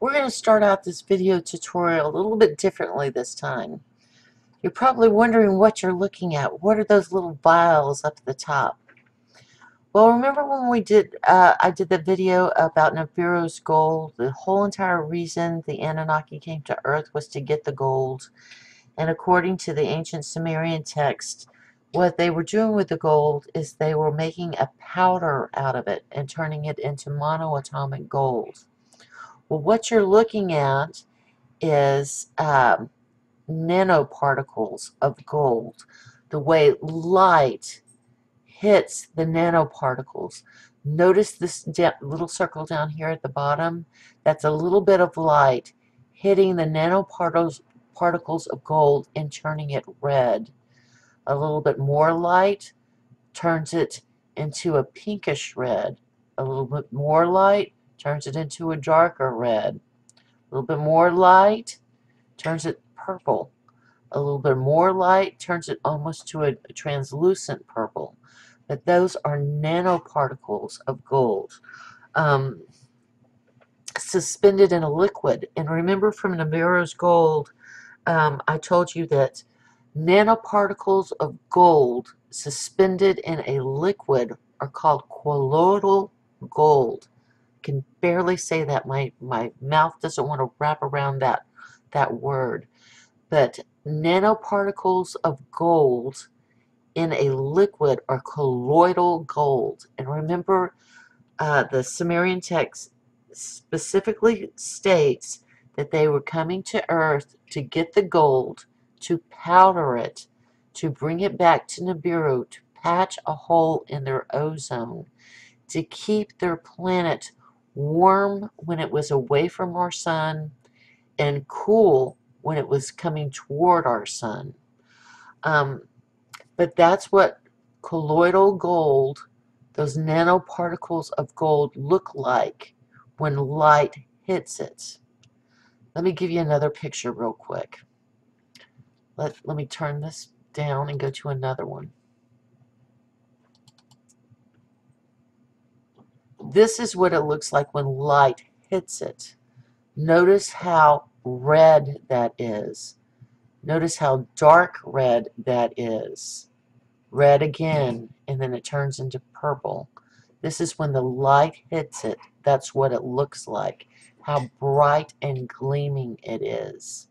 We're going to start out this video tutorial a little bit differently this time. You're probably wondering what you're looking at. What are those little vials up at the top? Well, remember when I did the video about Nibiru's gold? The whole entire reason the Anunnaki came to Earth was to get the gold. And according to the ancient Sumerian text, what they were doing with the gold is they were making a powder out of it and turning it into monoatomic gold. Well, what you're looking at is nanoparticles of gold. The way light hits the nanoparticles. Notice this little circle down here at the bottom? That's a little bit of light hitting the nanoparticles of gold and turning it red. A little bit more light turns it into a pinkish red. A little bit more light turns it into a darker red. A little bit more light turns it purple. A little bit more light turns it almost to a translucent purple. But those are nanoparticles of gold suspended in a liquid. And remember from Nibiru's gold, I told you that nanoparticles of gold suspended in a liquid are called colloidal gold. I can barely say that. My mouth doesn't want to wrap around that word. But nanoparticles of gold in a liquid are colloidal gold. And remember, the Sumerian text specifically states that they were coming to Earth to get the gold, to powder it, to bring it back to Nibiru, to patch a hole in their ozone, to keep their planet warm when it was away from our sun and cool when it was coming toward our sun. But that's what colloidal gold, those nanoparticles of gold, look like when light hits it. Let me give you another picture real quick. Let me turn this down and go to another one. This is what it looks like when light hits it. Notice how red that is. Notice how dark red that is. Red again, and then it turns into purple. This is when the light hits it. That's what it looks like. How bright and gleaming it is.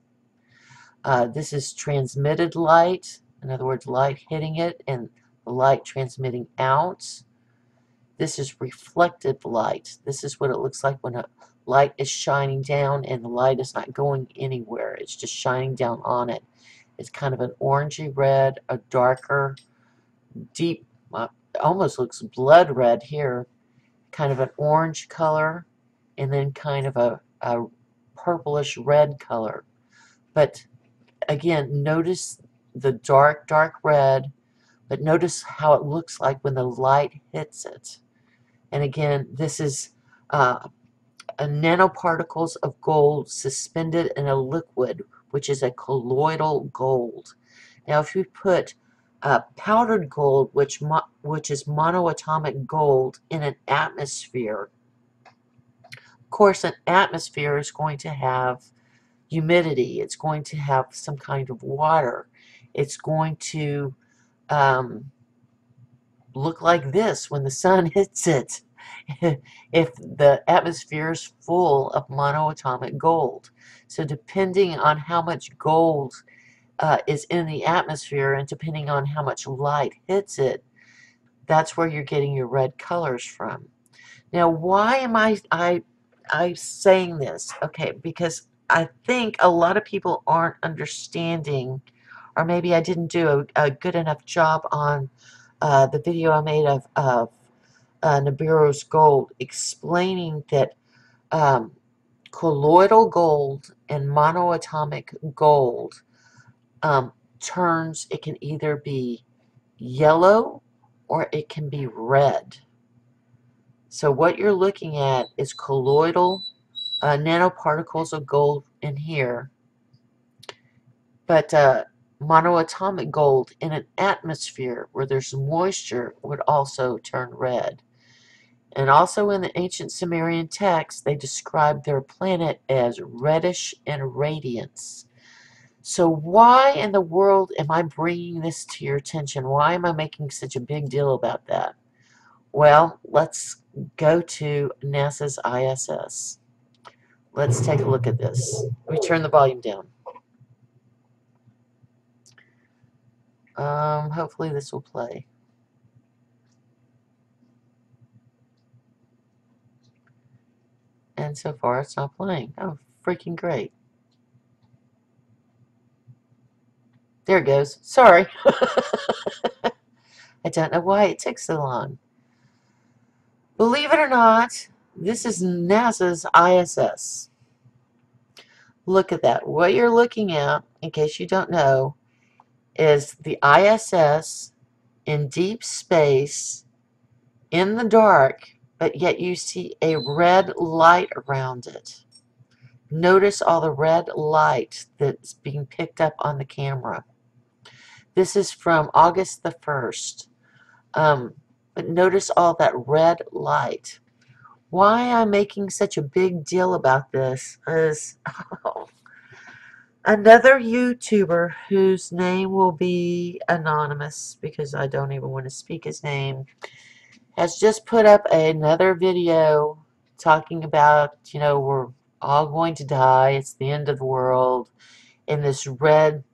This is transmitted light. In other words, light hitting it and the light transmitting out. This is reflected light. This is what it looks like when a light is shining down and the light is not going anywhere. It's just shining down on it. It's kind of an orangey red, a darker, deep, almost looks blood red here, kind of an orange color, and then kind of a purplish red color. But again, notice the dark red, but notice how it looks like when the light hits it. And again, this is nanoparticles of gold suspended in a liquid, which is a colloidal gold. Now, if you put powdered gold, which is monoatomic gold, in an atmosphere, of course, an atmosphere is going to have humidity. It's going to have some kind of water. It's going to look like this when the sun hits it if the atmosphere is full of monoatomic gold. So depending on how much gold is in the atmosphere and depending on how much light hits it, that's where you're getting your red colors from. Now, why am I saying this? Okay, because I think a lot of people aren't understanding, or maybe I didn't do a good enough job on the video I made of Nibiru's gold, explaining that colloidal gold and monoatomic gold turns, it can either be yellow or it can be red. So what you're looking at is colloidal nanoparticles of gold in here, but monoatomic gold in an atmosphere where there's moisture would also turn red. And also in the ancient Sumerian text, they described their planet as reddish in radiance. So why in the world am I bringing this to your attention? Why am I making such a big deal about that? Well, let's go to NASA's ISS. Let's take a look at this. Let me turn the volume down. Hopefully this will play. And so far it's not playing. Oh, freaking great. There it goes. Sorry. I don't know why it takes so long. Believe it or not, this is NASA's ISS. Look at that. What you're looking at, in case you don't know, is the ISS in deep space, in the dark, but yet you see a red light around it. Notice all the red light that's being picked up on the camera. This is from August the 1st. But notice all that red light. Why I'm making such a big deal about this is another YouTuber whose name will be anonymous because I don't even want to speak his name has just put up another video talking about, we're all going to die. It's the end of the world. In this red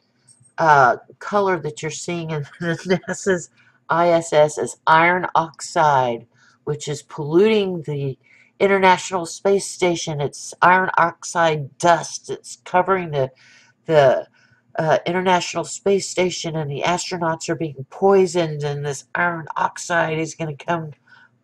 color that you're seeing in NASA's ISS is iron oxide, which is polluting the International Space Station. It's iron oxide dust. It's covering the International Space Station, and the astronauts are being poisoned, and this iron oxide is going to come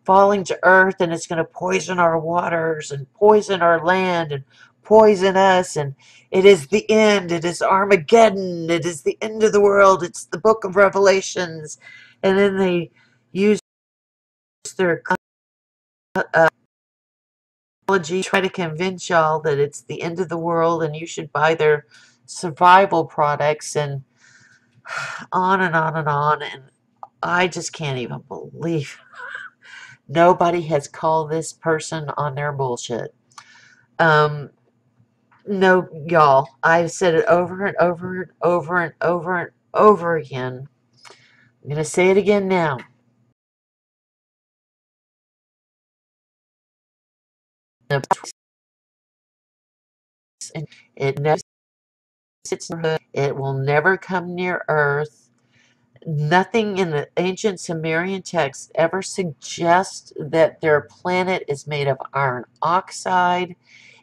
falling to Earth, and it's going to poison our waters and poison our land and poison us, and it is the end. It is Armageddon. It is the end of the world. It's the book of Revelations. And then they use their technology, try to convince y'all that it's the end of the world and you should buy their survival products, and on and on and on. And I just can't even believe nobody has called this person on their bullshit. No, y'all, I've said it over and over and over and over and over again. I'm going to say it again now. It never sits in Earth. It will never come near Earth. Nothing in the ancient Sumerian texts ever suggests that their planet is made of iron oxide.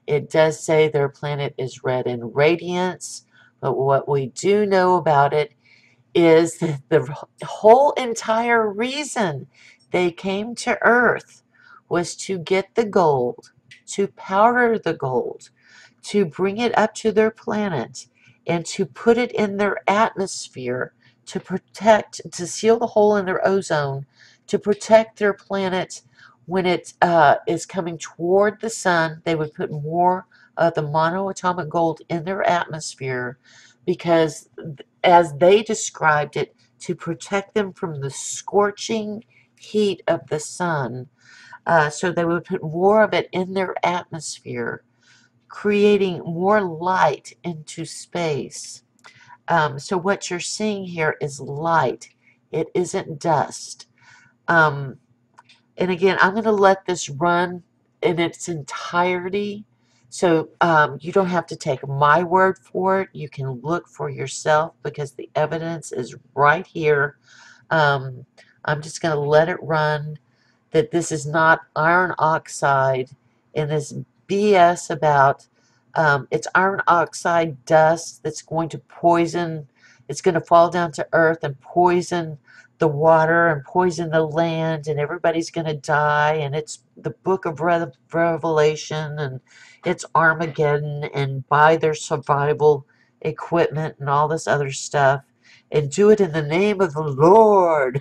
It does say their planet is red in radiance, but what we do know about it is that the whole entire reason they came to Earth was to get the gold, to powder the gold, to bring it up to their planet, and to put it in their atmosphere to protect, to seal the hole in their ozone, to protect their planet when it is coming toward the sun. They would put more of the monoatomic gold in their atmosphere because, as they described it, to protect them from the scorching heat of the sun. So they would put more of it in their atmosphere, creating more light into space. So what you're seeing here is light. It isn't dust. And again, I'm going to let this run in its entirety. So you don't have to take my word for it. You can look for yourself because the evidence is right here. I'm just going to let it run, that this is not iron oxide and this BS about it's iron oxide dust that's going to poison, it's going to fall down to earth and poison the water and poison the land, and everybody's going to die, and it's the book of Revelation, and it's Armageddon, and buy their survival equipment and all this other stuff, and do it in the name of the Lord.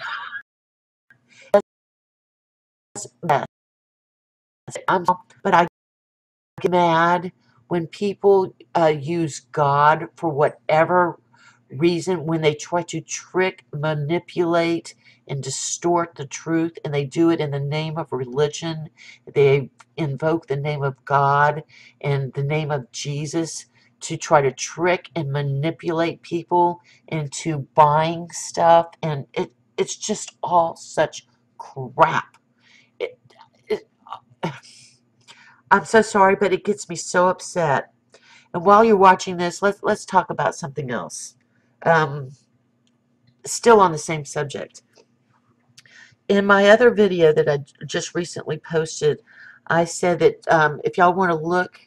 But I get mad when people use God for whatever reason, when they try to trick, manipulate, and distort the truth, and they do it in the name of religion. They invoke the name of God and the name of Jesus to try to trick and manipulate people into buying stuff, and it's just all such crap. It, it, I'm so sorry, but it gets me so upset. And while you're watching this, let's talk about something else. Um, Still on the same subject. In my other video that I just recently posted, I said that if y'all want to look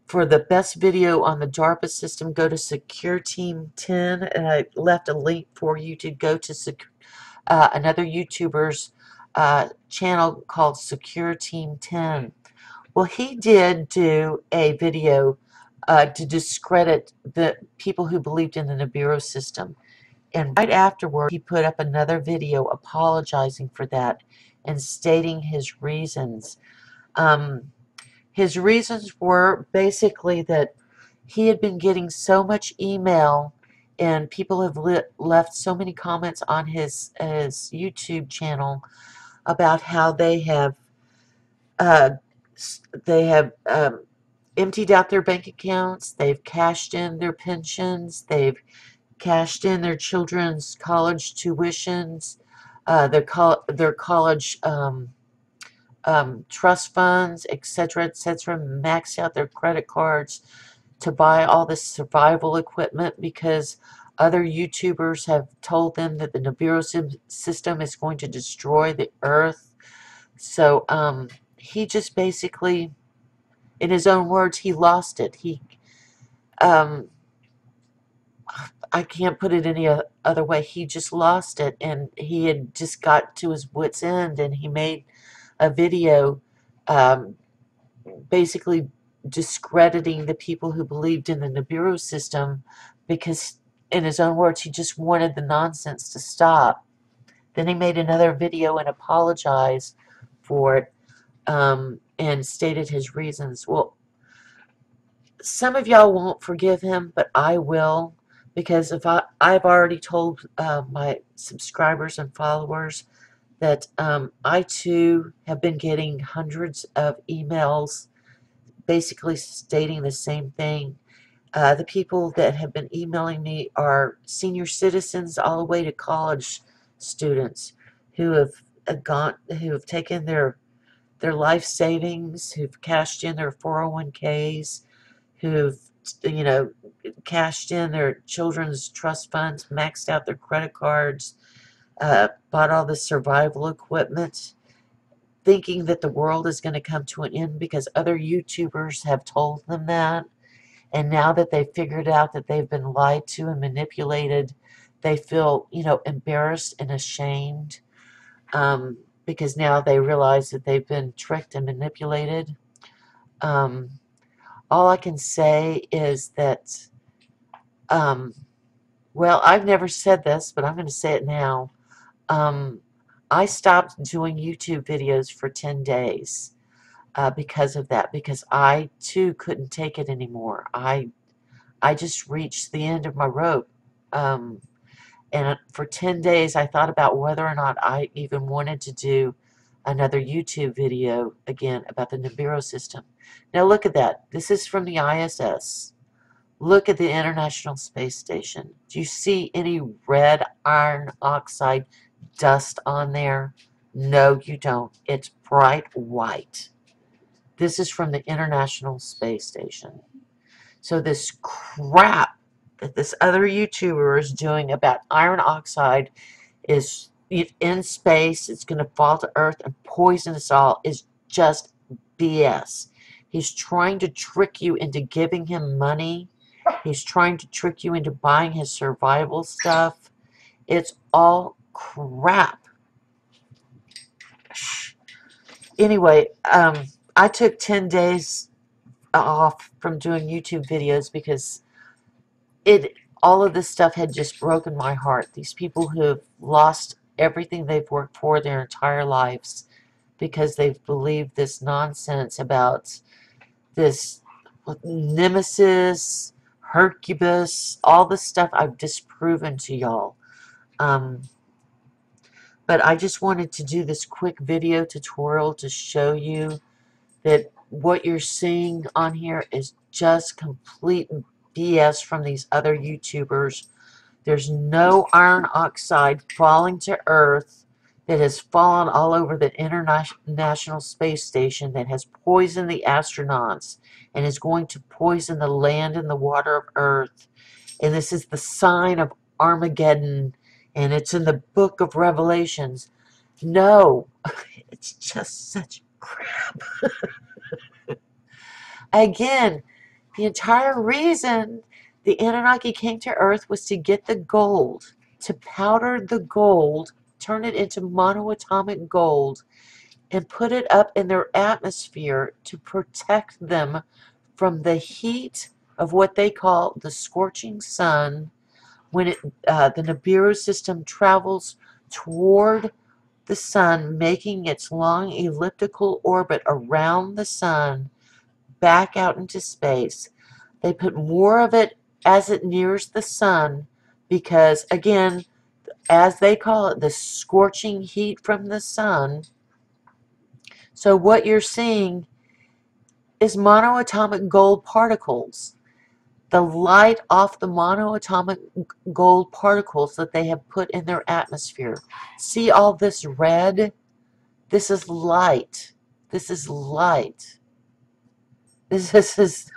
for the best video on the DARPA system, go to Secure Team 10, and I left a link for you to go to another YouTuber's channel called Secure Team 10. Well, he did do a video to discredit the people who believed in the Nibiru system. And right afterward, he put up another video apologizing for that and stating his reasons. His reasons were basically that he had been getting so much email, and people have left so many comments on his YouTube channel about how uh, they have emptied out their bank accounts, they've cashed in their pensions, they've cashed in their children's college tuitions, their college trust funds, etc., maxed out their credit cards to buy all this survival equipment because other YouTubers have told them that the Nibiru system is going to destroy the earth. So he just basically, in his own words, he lost it. Um, I can't put it any other way. He just lost it, and he had just got to his wit's end, and he made a video um, basically discrediting the people who believed in the Nibiru system because, in his own words, he just wanted the nonsense to stop. Then he made another video and apologized for it and stated his reasons. Well, some of y'all won't forgive him, but I will, because if I've already told my subscribers and followers that I too have been getting hundreds of emails basically stating the same thing. The people that have been emailing me are senior citizens all the way to college students who have taken their life savings, who've cashed in their 401ks, who've cashed in their children's trust funds, maxed out their credit cards, bought all the survival equipment, thinking that the world is going to come to an end because other YouTubers have told them that. And now that they've figured out that they've been lied to and manipulated, they feel, embarrassed and ashamed because now they realize that they've been tricked and manipulated. All I can say is that, well, I've never said this, but I'm going to say it now. I stopped doing YouTube videos for 10 days because of that, because I too couldn't take it anymore. I just reached the end of my rope. And for 10 days, I thought about whether or not I even wanted to do another YouTube video again about the Nibiru system. Now look at that. This is from the ISS. Look at the International Space Station. Do you see any red iron oxide dust on there? No, you don't. It's bright white. This is from the International Space Station. So this crap that this other YouTuber is doing about iron oxide is in space, it's going to fall to Earth and poison us all, is just BS. He's trying to trick you into giving him money. He's trying to trick you into buying his survival stuff. It's all crap. Anyway, I took 10 days off from doing YouTube videos because all of this stuff had just broken my heart. These people who have lost everything they've worked for their entire lives because they've believed this nonsense about this nemesis, Hercubus, all the stuff I've disproven to y'all. But I just wanted to do this quick video tutorial to show you that what you're seeing on here is just complete BS from these other YouTubers. There's no iron oxide falling to Earth that has fallen all over the International Space Station that has poisoned the astronauts and is going to poison the land and the water of Earth. And this is the sign of Armageddon, and it's in the book of Revelations. No, it's just such crap. Again, the entire reason the Anunnaki came to Earth was to get the gold, to powder the gold, turn it into monoatomic gold, and put it up in their atmosphere to protect them from the heat of what they call the scorching sun when the Nibiru system travels toward the sun, making its long elliptical orbit around the sun back out into space. They put more of it as it nears the sun because, again, as they call it, the scorching heat from the sun. So what you're seeing is monoatomic gold particles. The light off the monoatomic gold particles that they have put in their atmosphere. See all this red? This is light. This is light. This is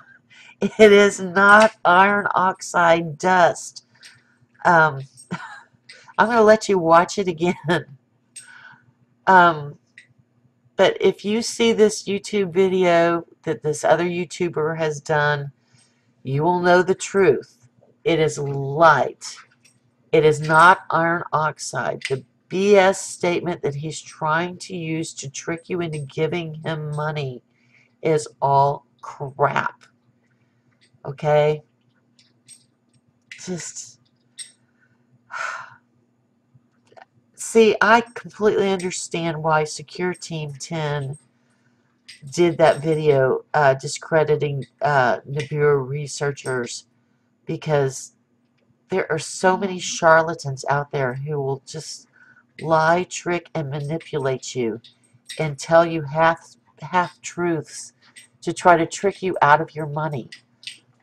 it is not iron oxide dust. I'm going to let you watch it again. But if you see this YouTube video that this other YouTuber has done, you will know the truth. It is light. It is not iron oxide. The BS statement that he's trying to use to trick you into giving him money is all crap. Okay? Just... See, I completely understand why Secure Team 10 did that video discrediting Nibiru researchers, because there are so many charlatans out there who will just lie, trick, and manipulate you and tell you half-truths to try to trick you out of your money.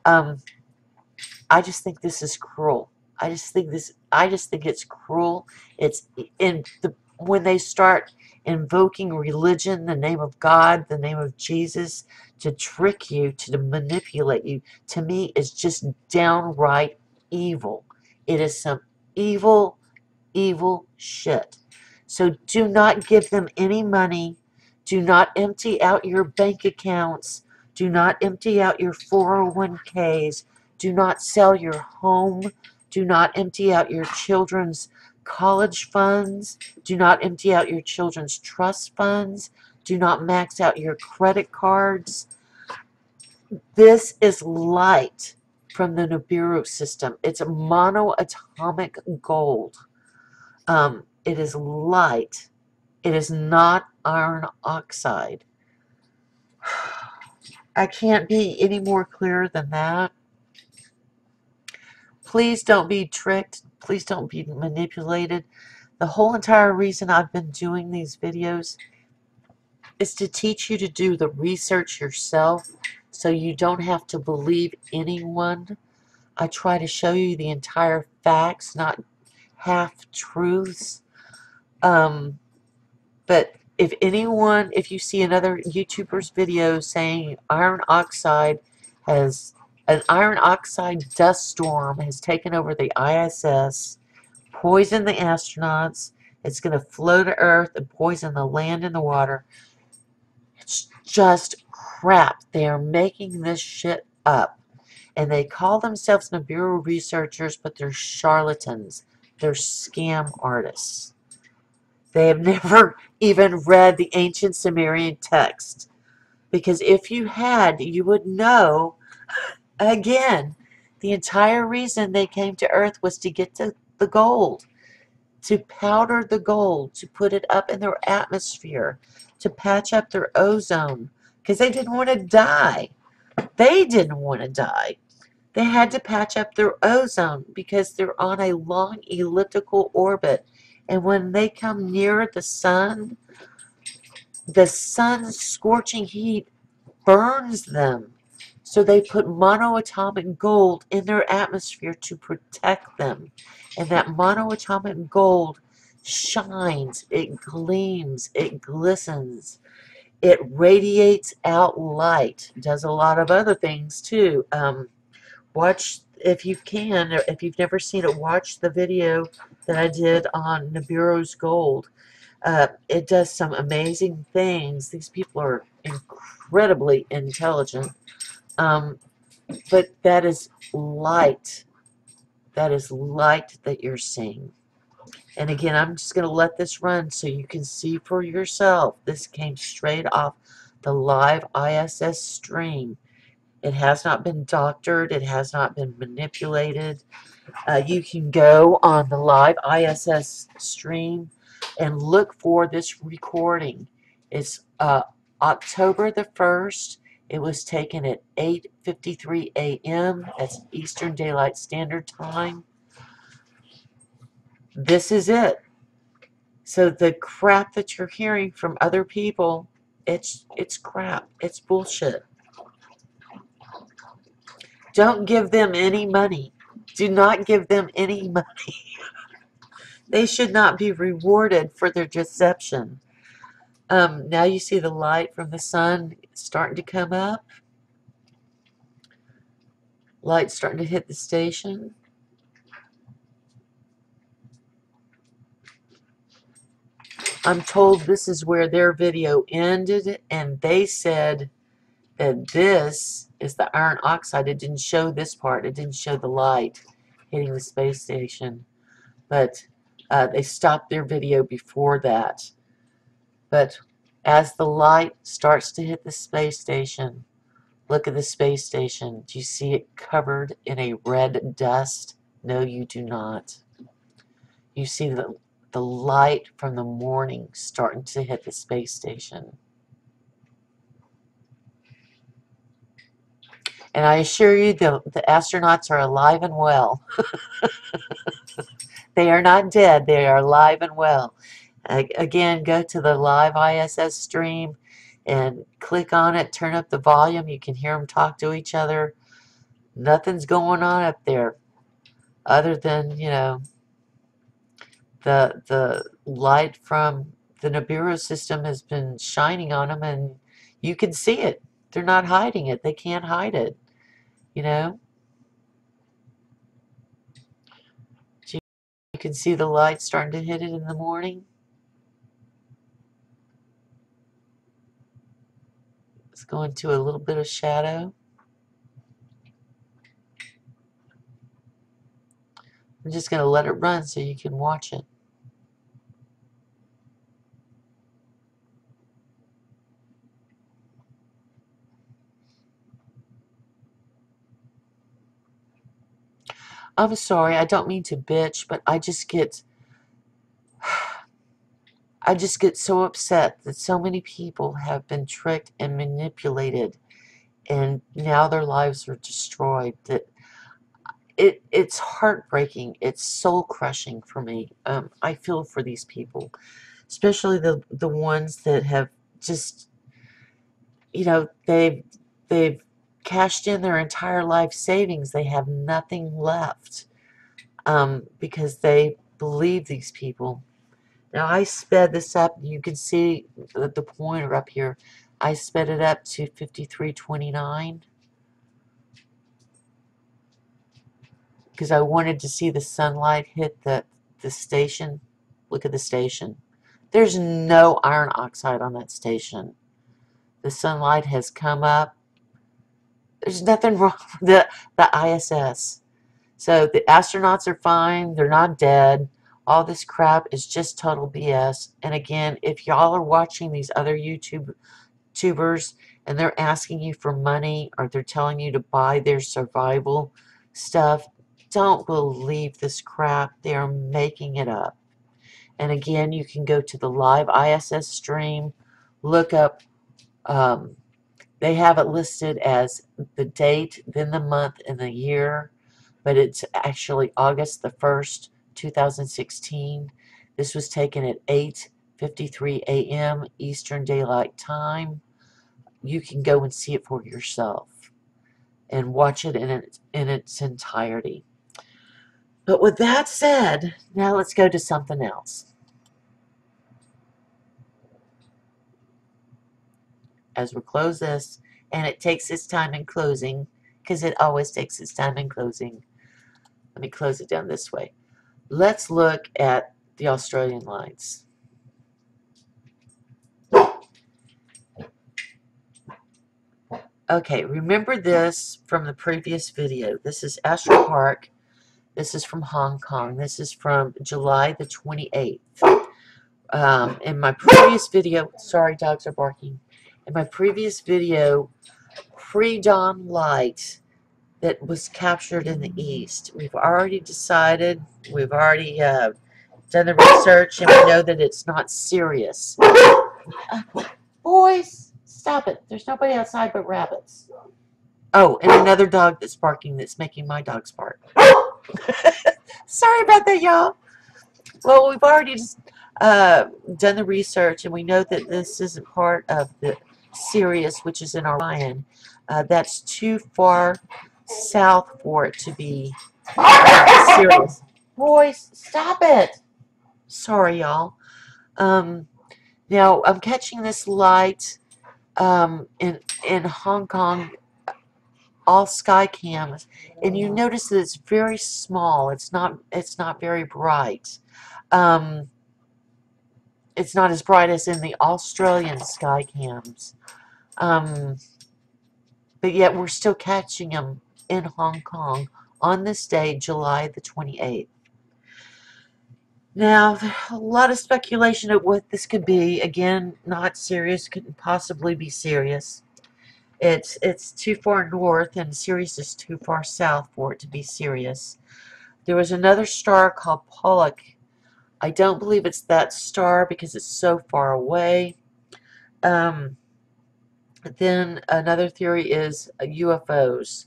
I just think this is cruel. I just think it's cruel. It's when they start invoking religion, the name of God, the name of Jesus, to trick you, to manipulate you, to me is just downright evil. It is some evil, evil shit. So do not give them any money. Do not empty out your bank accounts. Do not empty out your 401ks. Do not sell your home. Do not empty out your children's college funds. Do not empty out your children's trust funds. Do not max out your credit cards. This is light from the Nibiru system. It's a monoatomic gold. It is light. It is not iron oxide. I can't be any more clear than that. Please don't be tricked. Please don't be manipulated. The whole entire reason I've been doing these videos is to teach you to do the research yourself so you don't have to believe anyone. I try to show you the entire facts, not half-truths. But if you see another YouTuber's video saying an iron oxide dust storm has taken over the ISS, poisoned the astronauts, it's going to flow to Earth and poison the land and the water, it's just crap. They are making this shit up. And they call themselves Nibiru researchers, but they're charlatans. They're scam artists. They have never even read the ancient Sumerian text. Because if you had, you would know, again, the entire reason they came to Earth was to get to the gold. To powder the gold, to put it up in their atmosphere, to patch up their ozone. Because they didn't want to die. They didn't want to die. They had to patch up their ozone because they're on a long elliptical orbit And when they come near the sun's scorching heat burns them. So they put monoatomic gold in their atmosphere to protect them. And that monoatomic gold shines, it gleams, it glistens, it radiates out light. It does a lot of other things too. Watch, if you can, or if you've never seen it, watch the video that I did on Nibiru's gold. It does some amazing things. These people are incredibly intelligent. But that is light. That is light that you're seeing. And again, I'm just going to let this run so you can see for yourself. This came straight off the live ISS stream. It has not been doctored. It has not been manipulated. You can go on the live ISS stream and look for this recording. It's October the 1st. It was taken at 8:53 a.m. That's Eastern Daylight Standard Time. This is it. So the crap that you're hearing from other people, it's crap. It's bullshit. Don't give them any money. Do not give them any money. They should not be rewarded for their deception. Now you see the light from the sun starting to come up. Light starting to hit the station. I'm told this is where their video ended, and they said that this is the iron oxide. It didn't show this part. It didn't show the light hitting the space station. But they stopped their video before that. But as the light starts to hit the space station, look at the space station. Do you see it covered in a red dust? No, you do not. You see the light from the morning starting to hit the space station. And I assure you, the astronauts are alive and well. They are not dead. They are alive and well. Again, go to the live ISS stream and click on it. Turn up the volume. You can hear them talk to each other. Nothing's going on up there other than, you know, the light from the Nibiru system has been shining on them, and you can see it. They're not hiding it. They can't hide it, you know. You can see the light starting to hit it in the morning. It's going to a little bit of shadow. I'm just going to let it run so you can watch it. I'm sorry, I don't mean to bitch, but I just get so upset that so many people have been tricked and manipulated, and now their lives are destroyed. That it's heartbreaking. It's soul crushing for me. I feel for these people, especially the ones that have just, you know, they've cashed in their entire life savings. They have nothing left, because they believe these people. Now I sped this up. You can see the pointer up here. I sped it up to 53:29 because I wanted to see the sunlight hit the station. Look at the station. There's no iron oxide on that station. The sunlight has come up. There's nothing wrong with the ISS. So the astronauts are fine. They're not dead. All this crap is just total BS. And again, if y'all are watching these other YouTubers and they're asking you for money, or they're telling you to buy their survival stuff, don't believe this crap. They are making it up. And again, you can go to the live ISS stream, look up, they have it listed as the date, then the month, and the year, but it's actually August the 1st, 2016. This was taken at 8:53 a.m. Eastern Daylight Time. You can go and see it for yourself and watch it in its entirety. But with that said, now let's go to something else. As we close this, and it takes its time in closing, because it always takes its time in closing. Let me close it down this way. Let's look at the Australian lights. Okay, remember this from the previous video. This is Astro Park. This is from Hong Kong. This is from July the 28th. In my previous video, sorry, dogs are barking. In my previous video, pre-dawn light that was captured in the east. We've already decided, we've already done the research, and we know that it's not Sirius. Boys, stop it. There's nobody outside but rabbits. Oh, and another dog that's barking that's making my dogs bark. Sorry about that, y'all. Well, we've already just done the research, and we know that this isn't part of the Sirius, which is in Orion. That's too far south for it to be Sirius. Boys, stop it. Sorry, y'all. Now, I'm catching this light in Hong Kong, all sky cams, and you notice that it's very small. It's not very bright. It's not as bright as in the Australian sky cams. But yet we're still catching them in Hong Kong on this day, July the 28th. Now, a lot of speculation of what this could be. Again, not Sirius, couldn't possibly be Sirius. It's too far north, and Sirius is too far south for it to be Sirius. There was another star called Pollock. I don't believe it's that star because it's so far away. Then another theory is UFOs.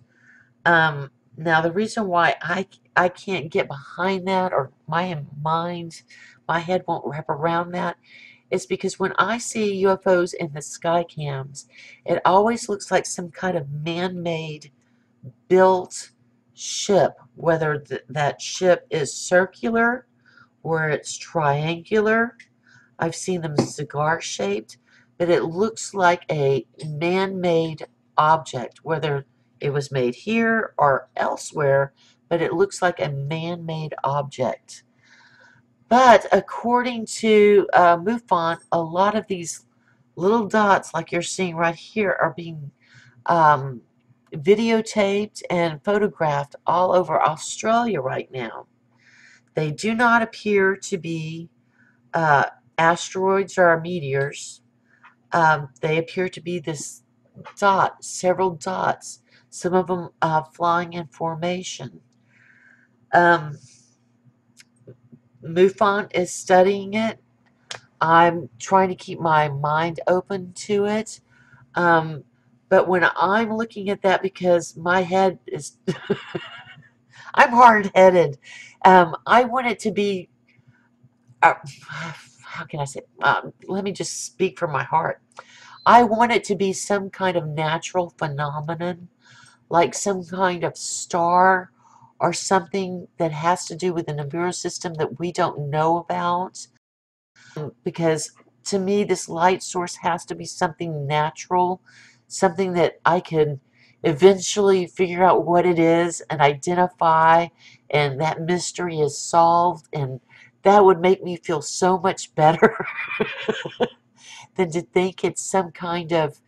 Now, the reason why I can't get behind that, or my head won't wrap around that, is because when I see UFOs in the sky cams, it always looks like some kind of man-made built ship, whether that ship is circular or it's triangular. I've seen them cigar-shaped, but it looks like a man-made object, whether it was made here or elsewhere, but it looks like a man-made object. But according to MUFON, a lot of these little dots, like you're seeing right here, are being videotaped and photographed all over Australia right now. They do not appear to be asteroids or meteors. They appear to be this dot, several dots, some of them flying in formation. MUFON is studying it. I'm trying to keep my mind open to it. But when I'm looking at that, because my head is, I'm hard-headed. I want it to be, how can I say, let me just speak from my heart. I want it to be some kind of natural phenomenon, like some kind of star or something that has to do with the Nibiru system that we don't know about. Because to me, this light source has to be something natural, something that I can eventually figure out what it is and identify, and that mystery is solved, and that would make me feel so much better than to think it's some kind of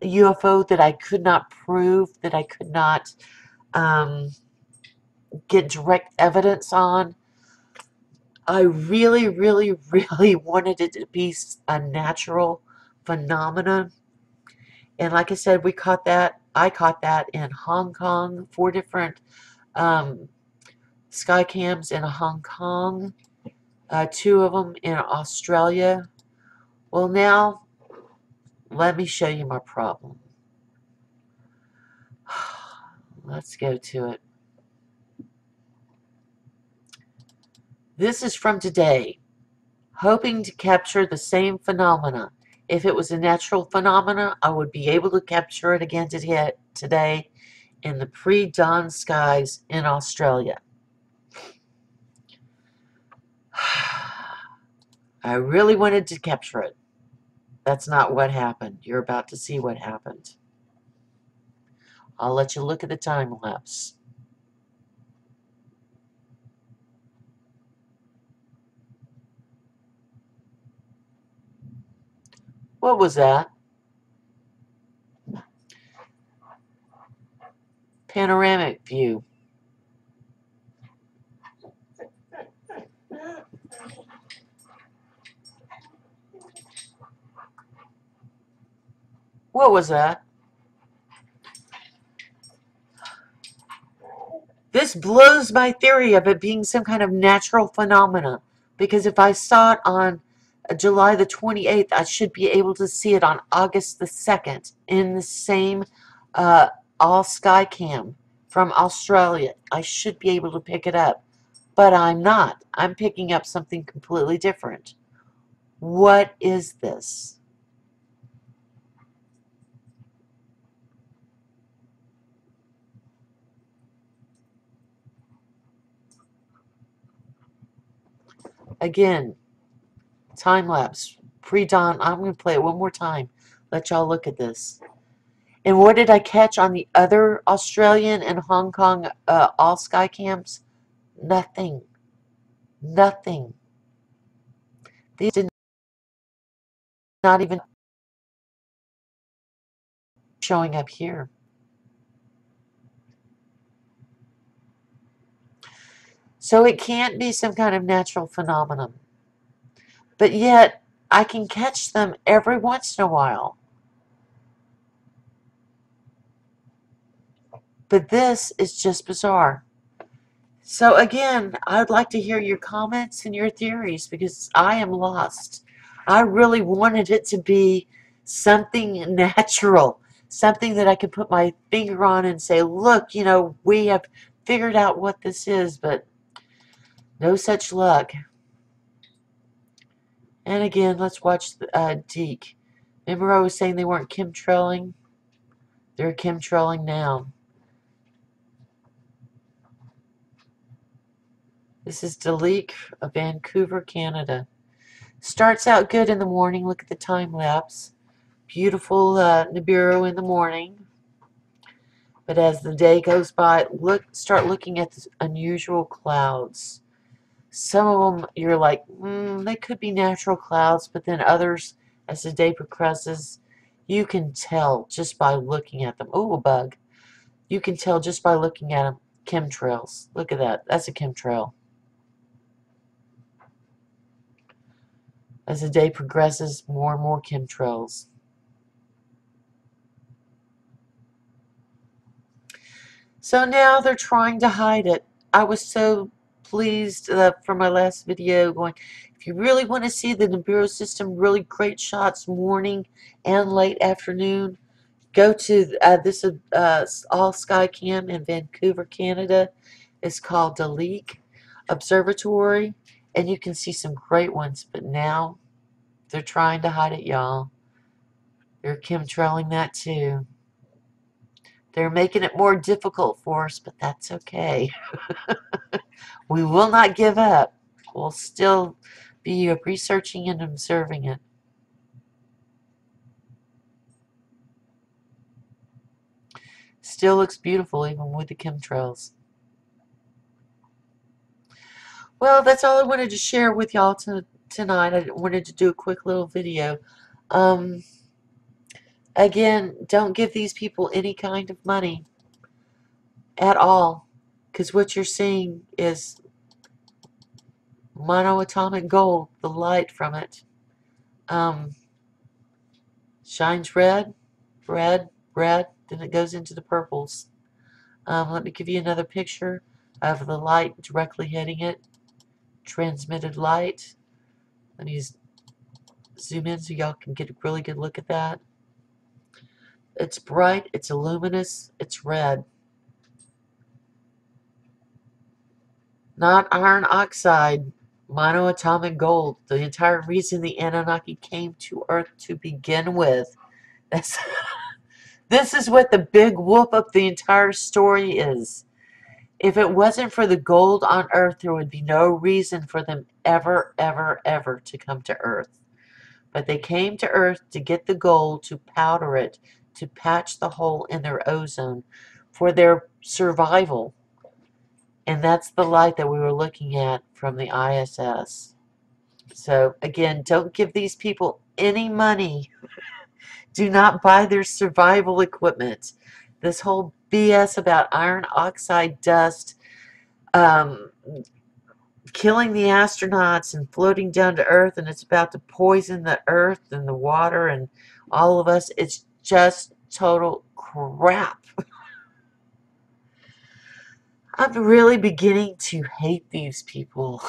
UFO that I could not prove, that I could not get direct evidence on. I really, really, really wanted it to be a natural phenomenon. And like I said, I caught that in Hong Kong, 4 different sky cams in Hong Kong, 2 of them in Australia. Well, now, let me show you my problem. Let's go to it. This is from today, hoping to capture the same phenomena. If it was a natural phenomena, I would be able to capture it again today in the pre-dawn skies in Australia. I really wanted to capture it. That's not what happened. You're about to see what happened. I'll let you look at the time lapse. What was that? Panoramic view. What was that? This blows my theory of it being some kind of natural phenomena. Because if I saw it on July the 28th, I should be able to see it on August the 2nd in the same all sky cam from Australia. I should be able to pick it up. But I'm not. I'm picking up something completely different. What is this? Again, time lapse, pre-dawn. I'm going to play it one more time. Let y'all look at this. And what did I catch on the other Australian and Hong Kong all sky cams? Nothing. Nothing. These did not even showing up here. So it can't be some kind of natural phenomenon. But yet, I can catch them every once in a while. But this is just bizarre. So again, I'd like to hear your comments and your theories because I am lost. I really wanted it to be something natural, something that I could put my finger on and say, look, you know, we have figured out what this is, but no such luck. And again, let's watch Deke. Remember I was saying they weren't chemtrailing? They're chemtrailing now. This is Deke of Vancouver, Canada. Starts out good in the morning. Look at the time lapse. Beautiful Nibiru in the morning. But as the day goes by, start looking at the unusual clouds. Some of them you're like, they could be natural clouds, but then others, as the day progresses, you can tell just by looking at them. Oh, a bug. You can tell just by looking at them. Chemtrails. Look at that. That's a chemtrail. As the day progresses, more and more chemtrails. So now they're trying to hide it. I was so pleased from my last video going, if you really want to see the Nibiru system, really great shots morning and late afternoon, go to this all sky cam in Vancouver, Canada. It's called Deke Observatory, and you can see some great ones, but now they're trying to hide it, y'all. They're chemtrailing that too. They're making it more difficult for us, but that's okay. We will not give up. We'll still be researching and observing it. Still looks beautiful even with the chemtrails. Well, that's all I wanted to share with y'all tonight. I wanted to do a quick little video. Again, don't give these people any kind of money at all, because what you're seeing is monoatomic gold, the light from it. Shines red, red, red, then it goes into the purples. Let me give you another picture of the light directly hitting it. Transmitted light. Let me zoom in so y'all can get a really good look at that. It's bright, it's luminous, it's red. Not iron oxide. Monoatomic gold. The entire reason the Anunnaki came to Earth to begin with. That's, this is what the big whoop of the entire story is. If it wasn't for the gold on Earth, there would be no reason for them ever, ever, ever to come to Earth. But they came to Earth to get the gold, to powder it, to patch the hole in their ozone for their survival. And that's the light that we were looking at from the ISS. So, again, don't give these people any money. Do not buy their survival equipment. This whole BS about iron oxide dust um, killing the astronauts and floating down to Earth, and it's about to poison the Earth and the water and all of us. It's just total crap. I'm really beginning to hate these people.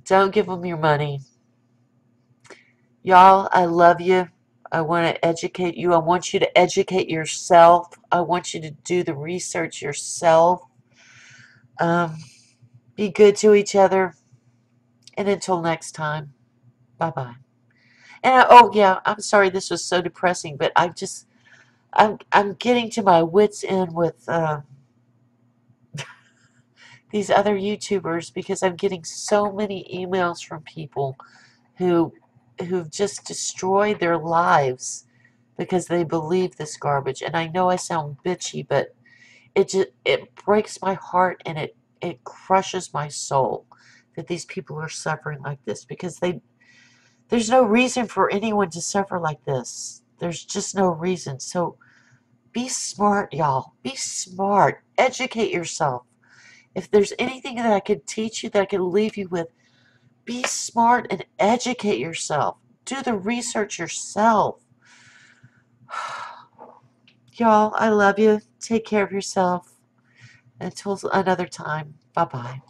Don't give them your money. Y'all, I love you. I want to educate you. I want you to educate yourself. I want you to do the research yourself. Um, be good to each other. And until next time, bye-bye. And oh yeah, I'm sorry this was so depressing, but I'm getting to my wits end with these other YouTubers because I'm getting so many emails from people who who've just destroyed their lives because they believe this garbage. And I know I sound bitchy, but it breaks my heart and it crushes my soul that these people are suffering like this because there's no reason for anyone to suffer like this. There's just no reason. So be smart, y'all. Be smart. Educate yourself. If there's anything that I could teach you that I could leave you with, be smart and educate yourself. Do the research yourself. Y'all, I love you. Take care of yourself. Until another time. Bye-bye.